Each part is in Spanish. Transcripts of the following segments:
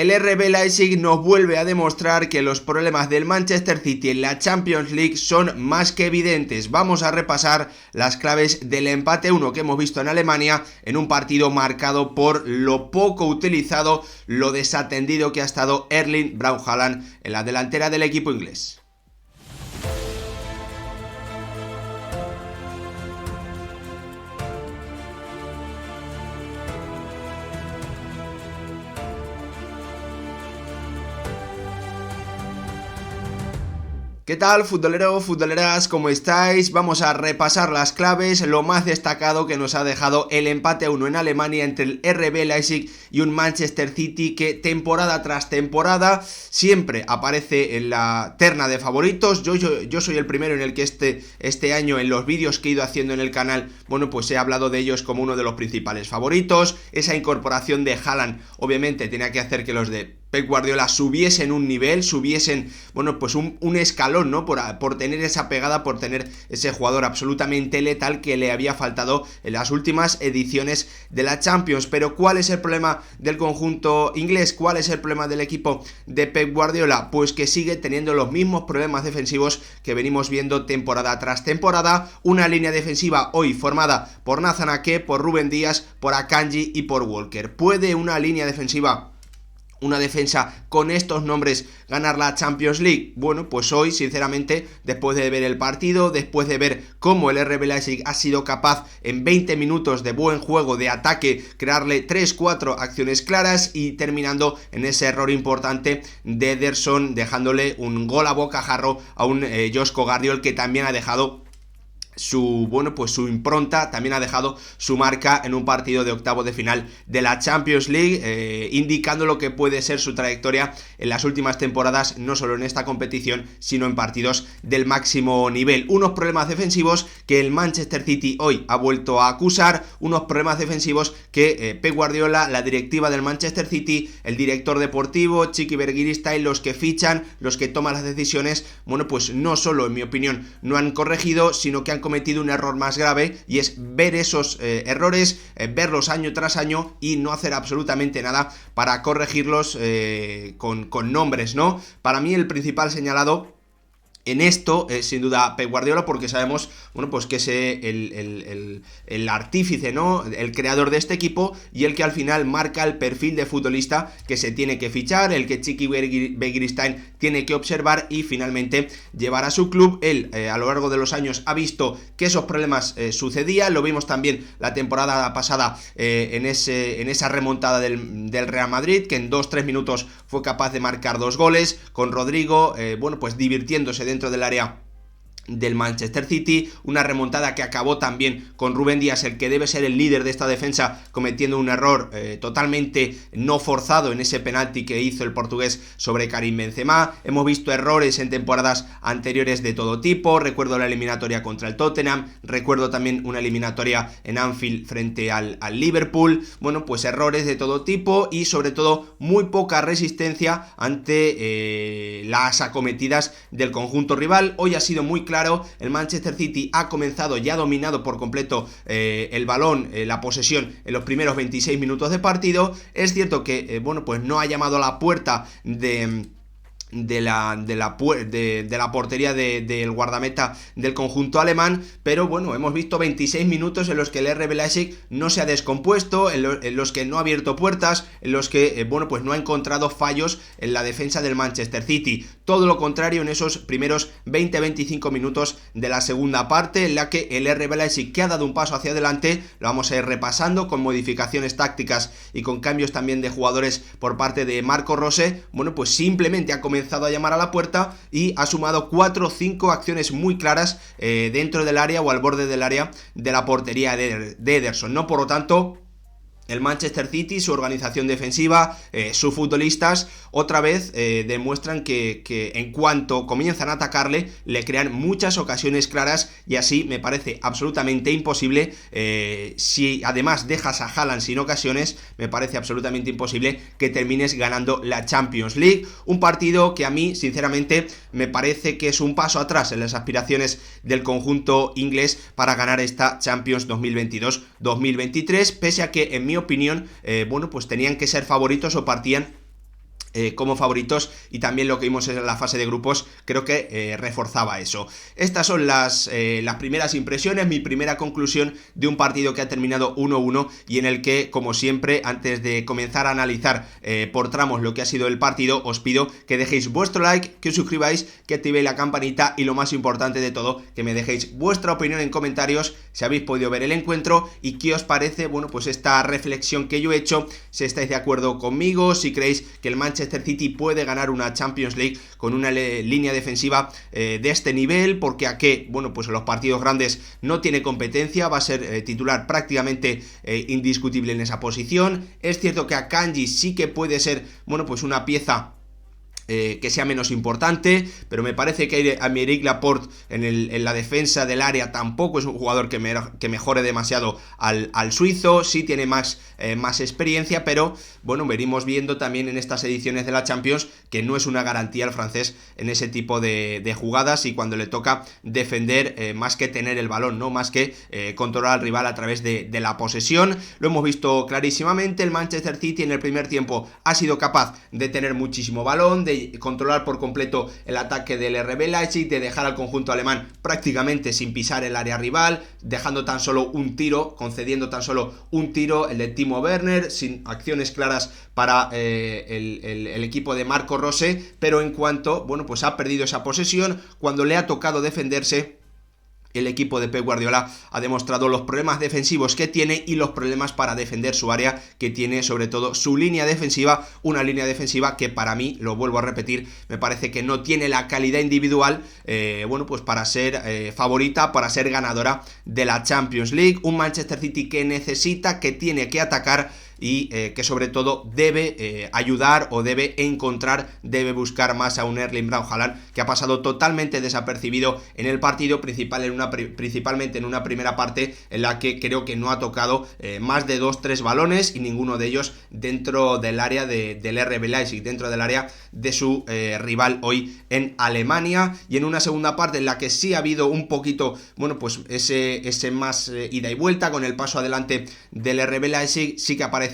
El RB Leipzig nos vuelve a demostrar que los problemas del Manchester City en la Champions League son más que evidentes. Vamos a repasar las claves del empate 1 que hemos visto en Alemania en un partido marcado por lo poco utilizado, lo desatendido que ha estado Erling Braut Haaland en la delantera del equipo inglés. ¿Qué tal, futbolero, futboleras? ¿Cómo estáis? Vamos a repasar las claves, lo más destacado que nos ha dejado el empate 1 en Alemania entre el RB Leipzig y un Manchester City que temporada tras temporada siempre aparece en la terna de favoritos. Yo soy el primero en el que este año en los vídeos que he ido haciendo en el canal, bueno, pues he hablado de ellos como uno de los principales favoritos. Esa incorporación de Haaland obviamente tenía que hacer que los de Pep Guardiola subiesen un nivel, subiesen, bueno, pues un escalón, ¿no? Por tener esa pegada, por tener ese jugador absolutamente letal que le había faltado en las últimas ediciones de la Champions. Pero ¿cuál es el problema del conjunto inglés? ¿Cuál es el problema del equipo de Pep Guardiola? Pues que sigue teniendo los mismos problemas defensivos que venimos viendo temporada tras temporada. Una línea defensiva hoy formada por Nathan Ake, por Rúben Díaz, por Akanji y por Walker. ¿Puede una línea defensiva, una defensa con estos nombres, ganar la Champions League? Bueno, pues hoy, sinceramente, después de ver el partido, después de ver cómo el RB Leipzig ha sido capaz en 20 minutos de buen juego, de ataque, crearle 3-4 acciones claras y terminando en ese error importante de Ederson, dejándole un gol a bocajarro a un Joško Gvardiol, que también ha dejado su impronta, también ha dejado su marca en un partido de octavo de final de la Champions League, indicando lo que puede ser su trayectoria en las últimas temporadas, no solo en esta competición, sino en partidos del máximo nivel. Unos problemas defensivos que el Manchester City hoy ha vuelto a acusar, unos problemas defensivos que Pep Guardiola, la directiva del Manchester City, el director deportivo, Txiki Begiristain, los que fichan, los que toman las decisiones, bueno, pues no solo, en mi opinión, no han corregido, sino que han cometido un error más grave, y es ver esos errores, verlos año tras año y no hacer absolutamente nada para corregirlos con nombres, ¿no? Para mí el principal señalado en esto es sin duda Pep Guardiola, porque sabemos, bueno, pues que es el artífice, ¿no? El creador de este equipo y el que al final marca el perfil de futbolista que se tiene que fichar, el que Txiki Begiristain tiene que observar y finalmente llevar a su club. Él a lo largo de los años ha visto que esos problemas sucedían, lo vimos también la temporada pasada en esa remontada del Real Madrid, que en 2-3 minutos fue capaz de marcar 2 goles, con Rodrigo, bueno, pues divirtiéndose dentro del área del Manchester City, una remontada que acabó también con Rúben Díaz, el que debe ser el líder de esta defensa, cometiendo un error totalmente no forzado en ese penalti que hizo el portugués sobre Karim Benzema. Hemos visto errores en temporadas anteriores de todo tipo, recuerdo la eliminatoria contra el Tottenham, recuerdo también una eliminatoria en Anfield frente al Liverpool. Bueno, pues errores de todo tipo y sobre todo muy poca resistencia ante las acometidas del conjunto rival. Hoy ha sido muy claro, el Manchester City ha comenzado, ya ha dominado por completo el balón, la posesión en los primeros 26 minutos de partido. Es cierto que, bueno, pues no ha llamado a la puerta de la portería del guardameta del conjunto alemán, pero bueno, hemos visto 26 minutos en los que el RB Leipzig no se ha descompuesto, en los que no ha abierto puertas, en los que bueno, pues no ha encontrado fallos en la defensa del Manchester City. Todo lo contrario en esos primeros 20-25 minutos de la segunda parte, en la que el RB Leipzig, que ha dado un paso hacia adelante, lo vamos a ir repasando con modificaciones tácticas y con cambios también de jugadores por parte de Marco Rose. Bueno, pues simplemente ha comenzado a llamar a la puerta y ha sumado 4 o 5 acciones muy claras dentro del área o al borde del área de la portería de Ederson, ¿no? Por lo tanto, el Manchester City, su organización defensiva, sus futbolistas, otra vez demuestran que en cuanto comienzan a atacarle, le crean muchas ocasiones claras, y así me parece absolutamente imposible, si además dejas a Haaland sin ocasiones, me parece absolutamente imposible que termines ganando la Champions League. Un partido que a mí, sinceramente, me parece que es un paso atrás en las aspiraciones del conjunto inglés para ganar esta Champions 2022-2023, pese a que, en mi opinión, bueno, pues tenían que ser favoritos o partían como favoritos, y también lo que vimos en la fase de grupos creo que reforzaba eso. Estas son las primeras impresiones, mi primera conclusión de un partido que ha terminado 1-1 y en el que, como siempre, antes de comenzar a analizar por tramos lo que ha sido el partido, os pido que dejéis vuestro like, que os suscribáis, que activéis la campanita y, lo más importante de todo, que me dejéis vuestra opinión en comentarios si habéis podido ver el encuentro y qué os parece, bueno, pues esta reflexión que yo he hecho, si estáis de acuerdo conmigo, si creéis que el Manchester City puede ganar una Champions League con una línea defensiva de este nivel, porque a qué, bueno, pues en los partidos grandes no tiene competencia, va a ser titular prácticamente indiscutible en esa posición. Es cierto que Akanji sí que puede ser, bueno, pues una pieza que sea menos importante, pero me parece que Aymeric Laporte en la defensa del área tampoco es un jugador que mejore demasiado al suizo. Sí tiene más experiencia, pero bueno, venimos viendo también en estas ediciones de la Champions que no es una garantía el francés en ese tipo de jugadas, y cuando le toca defender, más que tener el balón, ¿no? Más que controlar al rival a través de la posesión. Lo hemos visto clarísimamente. El Manchester City en el primer tiempo ha sido capaz de tener muchísimo balón, de controlar por completo el ataque del RB Leipzig, de dejar al conjunto alemán prácticamente sin pisar el área rival, dejando tan solo un tiro, concediendo tan solo un tiro, el de Timo Werner, sin acciones claras para el equipo de Marco Rose. Pero en cuanto, bueno, pues ha perdido esa posesión, cuando le ha tocado defenderse, el equipo de Pep Guardiola ha demostrado los problemas defensivos que tiene y los problemas para defender su área que tiene, sobre todo su línea defensiva, una línea defensiva que para mí, lo vuelvo a repetir, me parece que no tiene la calidad individual, bueno, pues para ser favorita, para ser ganadora de la Champions League. Un Manchester City que necesita, que tiene que atacar y que sobre todo debe ayudar o debe encontrar, debe buscar más a un Erling Braut Haaland que ha pasado totalmente desapercibido en el partido, principalmente en una primera parte en la que creo que no ha tocado más de 2-3 balones, y ninguno de ellos dentro del área del RB Leipzig, dentro del área de su rival hoy en Alemania. Y en una segunda parte en la que sí ha habido un poquito, bueno, pues ese más ida y vuelta con el paso adelante del RB Leipzig, sí que aparece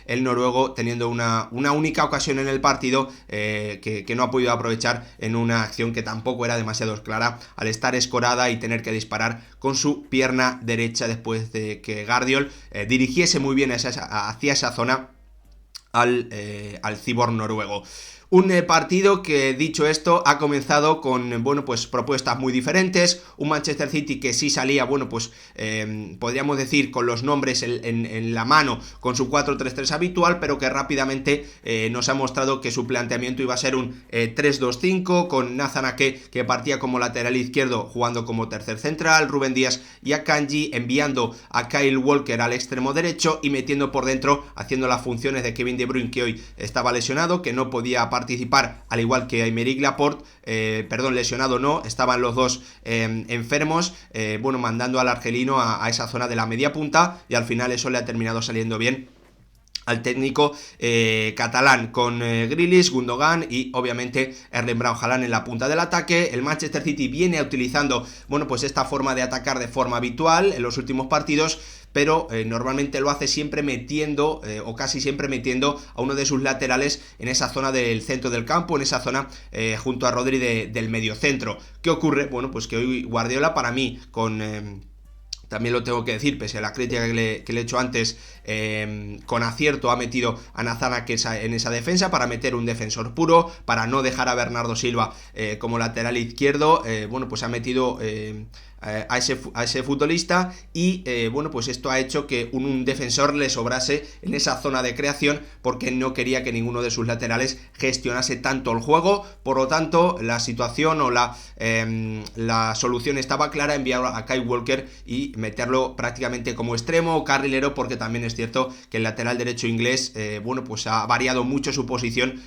el noruego teniendo una única ocasión en el partido que no ha podido aprovechar en una acción que tampoco era demasiado clara, al estar escorada y tener que disparar con su pierna derecha después de que Guardiol dirigiese muy bien hacia esa zona al cibor noruego. Un partido que, dicho esto, ha comenzado con, bueno, pues propuestas muy diferentes. Un Manchester City que sí salía, bueno, pues podríamos decir con los nombres en la mano, con su 4-3-3 habitual, pero que rápidamente nos ha mostrado que su planteamiento iba a ser un 3-2-5, con Nathan Ake, que partía como lateral izquierdo, jugando como tercer central, Rúben Díaz y Akanji, enviando a Kyle Walker al extremo derecho y metiendo por dentro, haciendo las funciones de Kevin De Bruyne, que hoy estaba lesionado, que no podía participar, al igual que Aymeric Laporte, lesionado no, estaban los dos enfermos, bueno, mandando al argelino a esa zona de la media punta, y al final eso le ha terminado saliendo bien al técnico catalán, con Grealish, Gundogan y obviamente Erling Braut Haaland en la punta del ataque. El Manchester City viene utilizando, bueno, pues esta forma de atacar de forma habitual en los últimos partidos, pero normalmente lo hace siempre metiendo, o casi siempre metiendo, a uno de sus laterales en esa zona del centro del campo, en esa zona junto a Rodri del mediocentro. ¿Qué ocurre? Bueno, pues que hoy Guardiola, para mí, también lo tengo que decir, pese a la crítica que le he hecho antes, con acierto ha metido a Nathan Ake en esa defensa, para meter un defensor puro, para no dejar a Bernardo Silva como lateral izquierdo. Bueno, pues ha metido a ese futbolista, y bueno, pues esto ha hecho que un defensor le sobrase en esa zona de creación, porque no quería que ninguno de sus laterales gestionase tanto el juego. Por lo tanto, la situación o la solución estaba clara: enviar a Kyle Walker y meterlo prácticamente como extremo o carrilero, porque también es cierto que el lateral derecho inglés, bueno, pues ha variado mucho su posición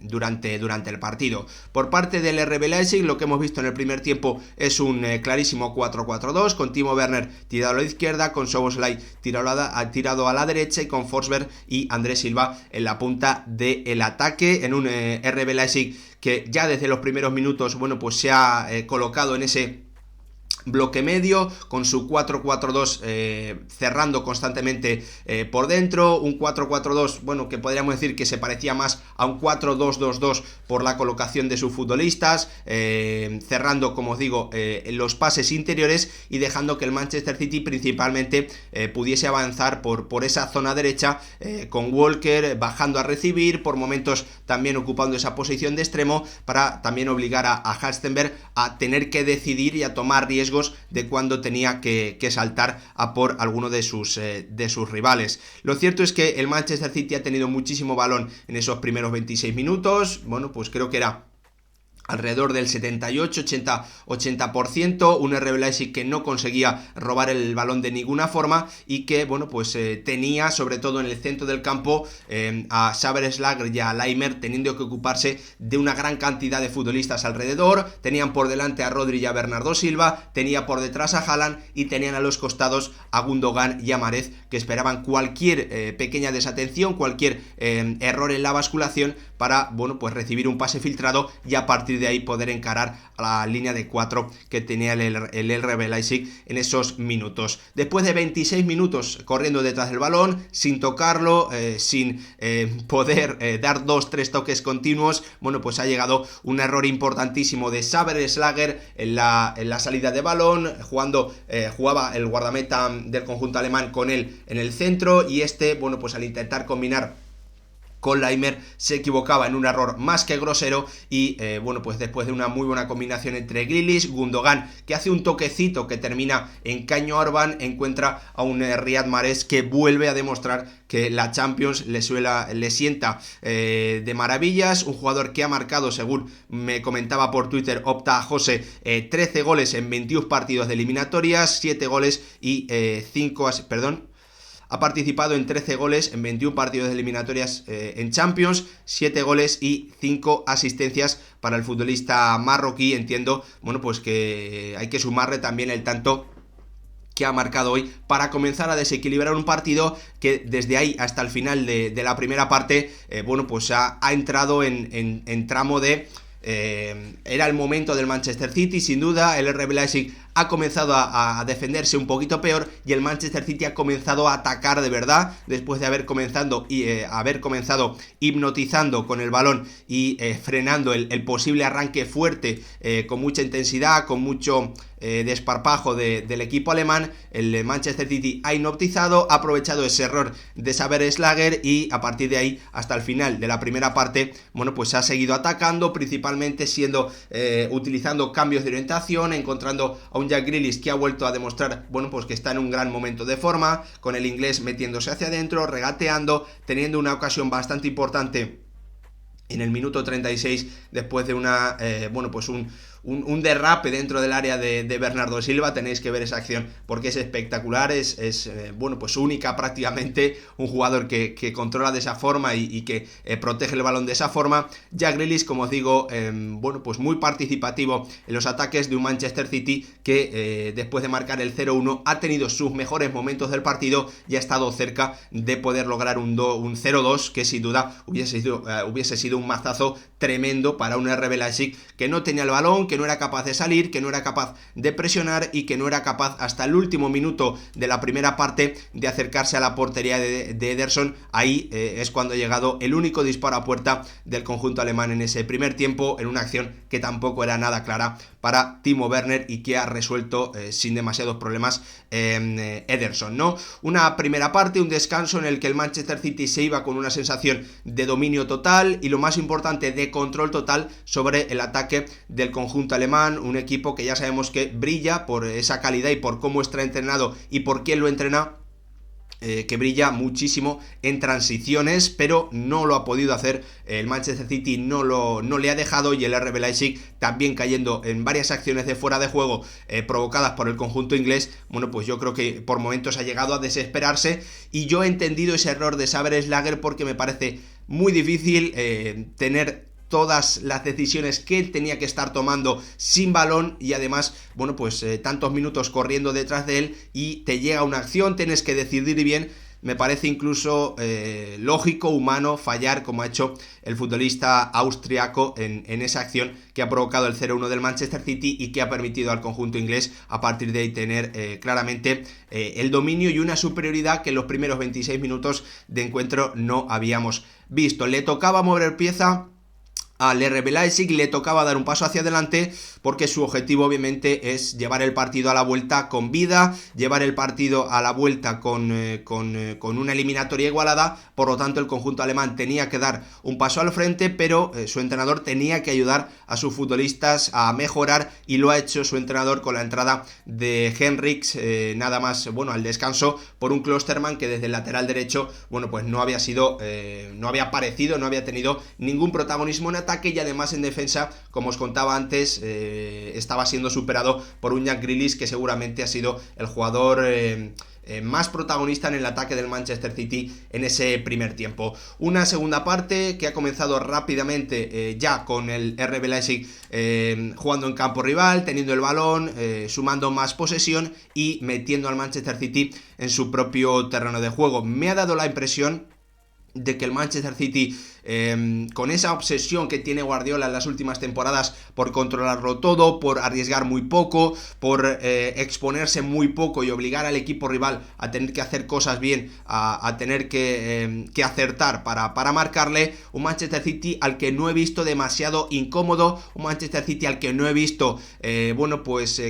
durante el partido. Por parte del RB Leipzig, lo que hemos visto en el primer tiempo es un clarísimo 4-4-2, con Timo Werner tirado a la izquierda, con Szoboszlai tirado a la derecha, y con Forsberg y Andrés Silva en la punta del ataque, en un RB Leipzig que ya desde los primeros minutos, bueno, pues se ha colocado en ese bloque medio, con su 4-4-2 cerrando constantemente por dentro, un 4-4-2, bueno, que podríamos decir que se parecía más a un 4-2-2-2 por la colocación de sus futbolistas, cerrando, como os digo, los pases interiores y dejando que el Manchester City principalmente pudiese avanzar por esa zona derecha, con Walker bajando a recibir, por momentos también ocupando esa posición de extremo, para también obligar a Halstenberg a tener que decidir y a tomar riesgos de cuando tenía que saltar a por alguno de sus rivales. Lo cierto es que el Manchester City ha tenido muchísimo balón en esos primeros 26 minutos, bueno, pues creo que era alrededor del 78-80%, un RB Leipzig que no conseguía robar el balón de ninguna forma y que, bueno, pues tenía sobre todo en el centro del campo a Szoboszlai y a Laimer teniendo que ocuparse de una gran cantidad de futbolistas alrededor. Tenían por delante a Rodri y a Bernardo Silva, tenía por detrás a Haaland y tenían a los costados a Gundogan y a Mahrez, que esperaban cualquier pequeña desatención, cualquier error en la basculación para, bueno, pues recibir un pase filtrado y a partir de ahí poder encarar a la línea de 4 que tenía el RB Leipzig en esos minutos. Después de 26 minutos corriendo detrás del balón, sin tocarlo, sin poder dar 2-3 toques continuos, bueno, pues ha llegado un error importantísimo de Szoboszlai en la salida de balón, jugaba el guardameta del conjunto alemán con él en el centro y bueno, pues al intentar combinar con Laimer se equivocaba en un error más que grosero y bueno, pues después de una muy buena combinación entre Grealish, Gundogan, que hace un toquecito que termina en caño a Orban, encuentra a un Riyad Mahrez que vuelve a demostrar que la Champions le sienta de maravillas, un jugador que ha marcado, según me comentaba por Twitter Opta José, 13 goles en 21 partidos de eliminatorias, 7 goles y 5, ha participado en 13 goles en 21 partidos de eliminatorias en Champions, 7 goles y 5 asistencias para el futbolista marroquí. Entiendo, bueno, pues que hay que sumarle también el tanto que ha marcado hoy para comenzar a desequilibrar un partido que desde ahí hasta el final de la primera parte, bueno, pues ha entrado en tramo de... era el momento del Manchester City, sin duda. El RB Leipzig ha comenzado a defenderse un poquito peor y el Manchester City ha comenzado a atacar de verdad después de haber comenzado hipnotizando con el balón y frenando el posible arranque fuerte con mucha intensidad, con mucho desparpajo del equipo alemán. El Manchester City ha hipnotizado, ha aprovechado ese error de Szoboszlai y a partir de ahí hasta el final de la primera parte, bueno, pues ha seguido atacando, principalmente utilizando cambios de orientación, encontrando a un Jack Grealish que ha vuelto a demostrar, bueno, pues que está en un gran momento de forma, con el inglés metiéndose hacia adentro, regateando, teniendo una ocasión bastante importante en el minuto 36 después de un derrape dentro del área de Bernardo Silva. Tenéis que ver esa acción porque es espectacular, es bueno, pues única prácticamente, un jugador que controla de esa forma y que protege el balón de esa forma. Jack Grealish, como os digo, bueno, pues muy participativo en los ataques de un Manchester City que después de marcar el 0-1 ha tenido sus mejores momentos del partido y ha estado cerca de poder lograr un 0-2 que sin duda hubiese sido un mazazo tremendo para un RB Leipzig que no tenía el balón, que no era capaz de salir, que no era capaz de presionar y que no era capaz hasta el último minuto de la primera parte de acercarse a la portería de Ederson. Ahí es cuando ha llegado el único disparo a puerta del conjunto alemán en ese primer tiempo, en una acción que tampoco era nada clara para Timo Werner y que ha resuelto sin demasiados problemas Ederson, ¿no? Una primera parte, un descanso en el que el Manchester City se iba con una sensación de dominio total y lo más importante, de control total sobre el ataque del conjunto alemán, un equipo que ya sabemos que brilla por esa calidad y por cómo está entrenado y por quién lo entrena, que brilla muchísimo en transiciones, pero no lo ha podido hacer el Manchester City, no le ha dejado, y el RB Leipzig también cayendo en varias acciones de fuera de juego provocadas por el conjunto inglés. Bueno, pues yo creo que por momentos ha llegado a desesperarse y yo he entendido ese error de Szoboszlai porque me parece muy difícil tener todas las decisiones que él tenía que estar tomando sin balón y además, bueno, pues tantos minutos corriendo detrás de él y te llega una acción, tienes que decidir bien me parece incluso lógico, humano, fallar como ha hecho el futbolista austriaco en esa acción que ha provocado el 0-1 del Manchester City y que ha permitido al conjunto inglés a partir de ahí tener claramente el dominio y una superioridad que en los primeros 26 minutos de encuentro no habíamos visto. Le tocaba mover pieza al RB Leipzig, le tocaba dar un paso hacia adelante porque su objetivo obviamente es llevar el partido a la vuelta con vida, llevar el partido a la vuelta con una eliminatoria igualada. Por lo tanto el conjunto alemán tenía que dar un paso al frente, pero su entrenador tenía que ayudar a sus futbolistas a mejorar y lo ha hecho su entrenador con la entrada de Henrichs, nada más al descanso, por un Klostermann que desde el lateral derecho pues no había aparecido, no había tenido ningún protagonismo en ataque y además en defensa, como os contaba antes, estaba siendo superado por un Jack Grealish que seguramente ha sido el jugador más protagonista en el ataque del Manchester City en ese primer tiempo. Una segunda parte que ha comenzado rápidamente ya con el RB Leipzig jugando en campo rival, teniendo el balón, sumando más posesión y metiendo al Manchester City en su propio terreno de juego. Me ha dado la impresión de que el Manchester City, con esa obsesión que tiene Guardiola en las últimas temporadas por controlarlo todo, por arriesgar muy poco, por exponerse muy poco y obligar al equipo rival a tener que hacer cosas bien, a tener que acertar para marcarle, un Manchester City al que no he visto demasiado incómodo, un Manchester City al que no he visto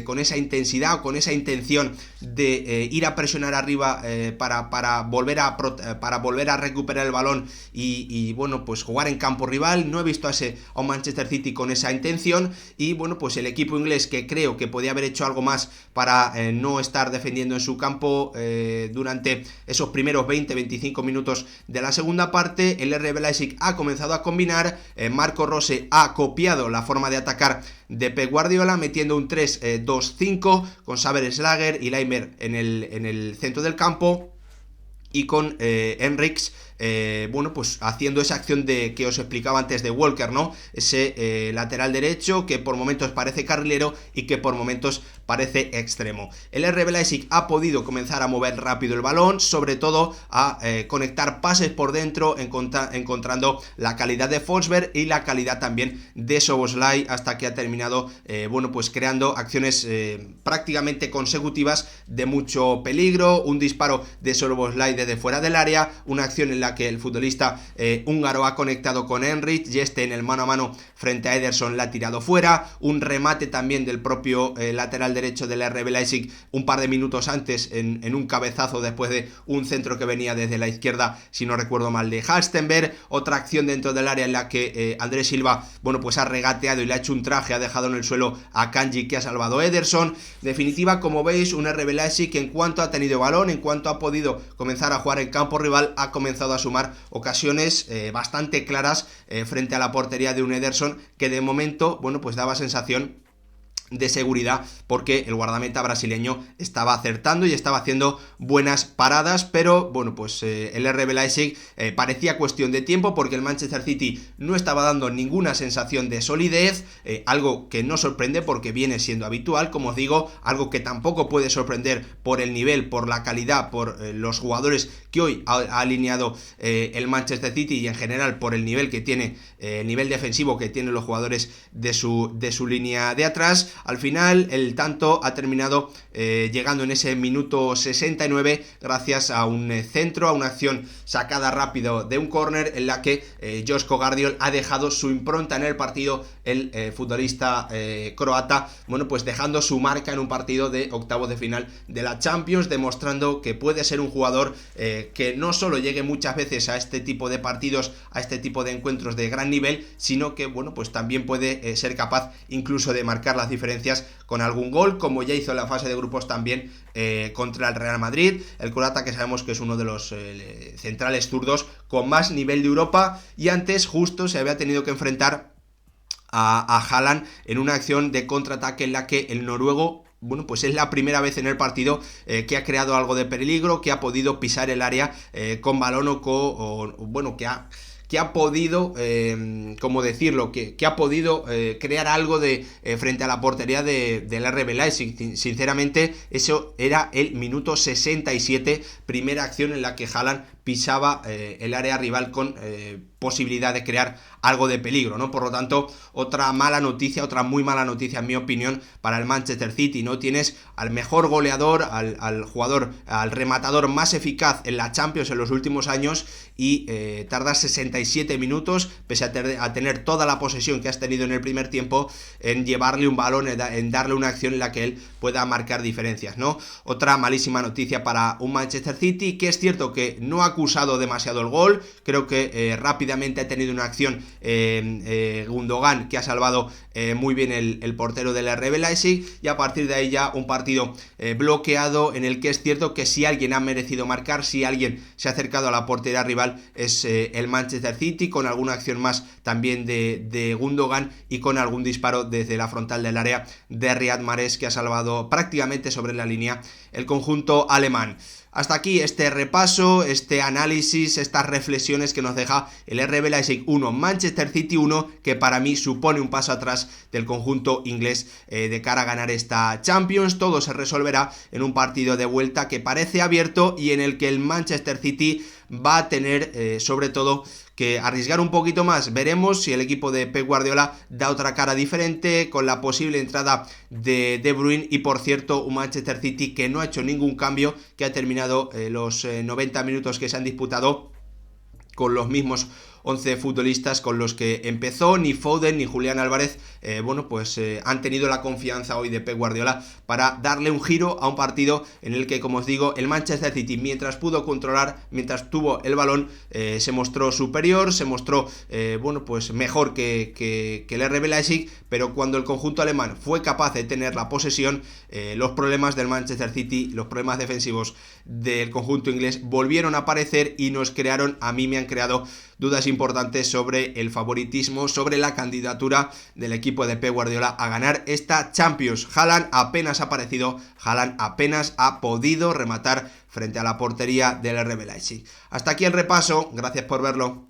con esa intensidad o con esa intención de ir a presionar arriba para volver a recuperar el balón y jugar en campo rival. No he visto a un Manchester City con esa intención y pues el equipo inglés, que creo que podía haber hecho algo más para no estar defendiendo en su campo durante esos primeros 20-25 minutos de la segunda parte. El RB Leipzig ha comenzado a combinar, Marco Rose ha copiado la forma de atacar de Pep Guardiola, metiendo un 3-2-5 con Saber Schlager y Laimer en el centro del campo y con Henrichs haciendo esa acción que os explicaba antes de Walker, ¿no? Ese lateral derecho que por momentos parece carrilero y que por momentos parece extremo. El RB Leipzig ha podido comenzar a mover rápido el balón, sobre todo a conectar pases por dentro, encontrando la calidad de Forsberg y la calidad también de Szoboszlai, hasta que ha terminado creando acciones prácticamente consecutivas de mucho peligro. Un disparo de Szoboszlai desde fuera del área, una acción en la que el futbolista húngaro ha conectado con Henrich y en el mano a mano frente a Ederson la ha tirado fuera. Un remate también del propio lateral derecho del RB Leipzig un par de minutos antes en un cabezazo después de un centro que venía desde la izquierda, si no recuerdo mal, de Halstenberg. Otra acción dentro del área en la que Andrés Silva ha regateado y le ha hecho un traje, ha dejado en el suelo a Kanji, que ha salvado a Ederson. En definitiva, como veis, un RB Leipzig que en cuanto ha tenido balón, en cuanto ha podido comenzar a jugar en campo rival, ha comenzado a sumar ocasiones bastante claras frente a la portería de un Ederson que de momento daba sensación de seguridad, porque el guardameta brasileño estaba acertando y estaba haciendo buenas paradas, pero el RB Leipzig parecía cuestión de tiempo, porque el Manchester City no estaba dando ninguna sensación de solidez, algo que no sorprende porque viene siendo habitual, como os digo, algo que tampoco puede sorprender por el nivel, por la calidad, por los jugadores que hoy ha alineado el Manchester City y en general por el nivel que tiene, el nivel defensivo que tienen los jugadores de su línea de atrás. Al final el tanto ha terminado llegando en ese minuto 69 gracias a un centro, a una acción sacada rápido de un córner en la que Joško Gvardiol ha dejado su impronta en el partido, el futbolista croata, dejando su marca en un partido de octavos de final de la Champions, demostrando que puede ser un jugador que no solo llegue muchas veces a este tipo de partidos, a este tipo de encuentros de gran nivel, sino que también puede ser capaz incluso de marcar las diferencias con algún gol, como ya hizo en la fase de grupos también contra el Real Madrid. El croata, que sabemos que es uno de los centrales zurdos con más nivel de Europa, y antes justo se había tenido que enfrentar a Haaland en una acción de contraataque en la que el noruego es la primera vez en el partido que ha creado algo de peligro, que ha podido pisar el área con balón que que ha podido, ¿cómo decirlo? Que ha podido crear algo de frente a la portería del RB Leipzig. Sinceramente, eso era el minuto 67, primera acción en la que Haaland pisaba el área rival con posibilidad de crear algo de peligro, ¿no? Por lo tanto, otra mala noticia, otra muy mala noticia en mi opinión para el Manchester City, ¿no? Tienes al mejor goleador, al jugador, al rematador más eficaz en la Champions en los últimos años y tardas 67 minutos, pese a tener toda la posesión que has tenido en el primer tiempo, en llevarle un balón, en darle una acción en la que él pueda marcar diferencias, ¿no? Otra malísima noticia para un Manchester City, que es cierto que no ha acusado demasiado el gol, creo que rápidamente ha tenido una acción Gundogan que ha salvado muy bien el portero del RB Leipzig, y a partir de ahí ya un partido bloqueado en el que es cierto que si alguien ha merecido marcar, si alguien se ha acercado a la portería rival es el Manchester City, con alguna acción más también de Gundogan y con algún disparo desde la frontal del área de Riyad Mahrez, que ha salvado prácticamente sobre la línea el conjunto alemán. Hasta aquí este repaso, este análisis, estas reflexiones que nos deja el RB Leipzig 1, Manchester City 1, que para mí supone un paso atrás del conjunto inglés de cara a ganar esta Champions. Todo se resolverá en un partido de vuelta que parece abierto y en el que el Manchester City va a tener sobre todo que arriesgar un poquito más. Veremos si el equipo de Pep Guardiola da otra cara diferente con la posible entrada de De Bruyne, y por cierto un Manchester City que no ha hecho ningún cambio, que ha terminado los 90 minutos que se han disputado con los mismos 11 futbolistas con los que empezó. Ni Foden ni Julián Álvarez han tenido la confianza hoy de Pep Guardiola para darle un giro a un partido en el que, como os digo, el Manchester City, mientras pudo controlar, mientras tuvo el balón, se mostró superior, se mostró mejor que el RB Leipzig, pero cuando el conjunto alemán fue capaz de tener la posesión, los problemas del Manchester City, los problemas defensivos del conjunto inglés volvieron a aparecer y a mí me han creado dudas importantes sobre el favoritismo, sobre la candidatura del equipo de Pep Guardiola a ganar esta Champions. Haaland apenas ha aparecido, Haaland apenas ha podido rematar frente a la portería del RB Leipzig. Hasta aquí el repaso, gracias por verlo.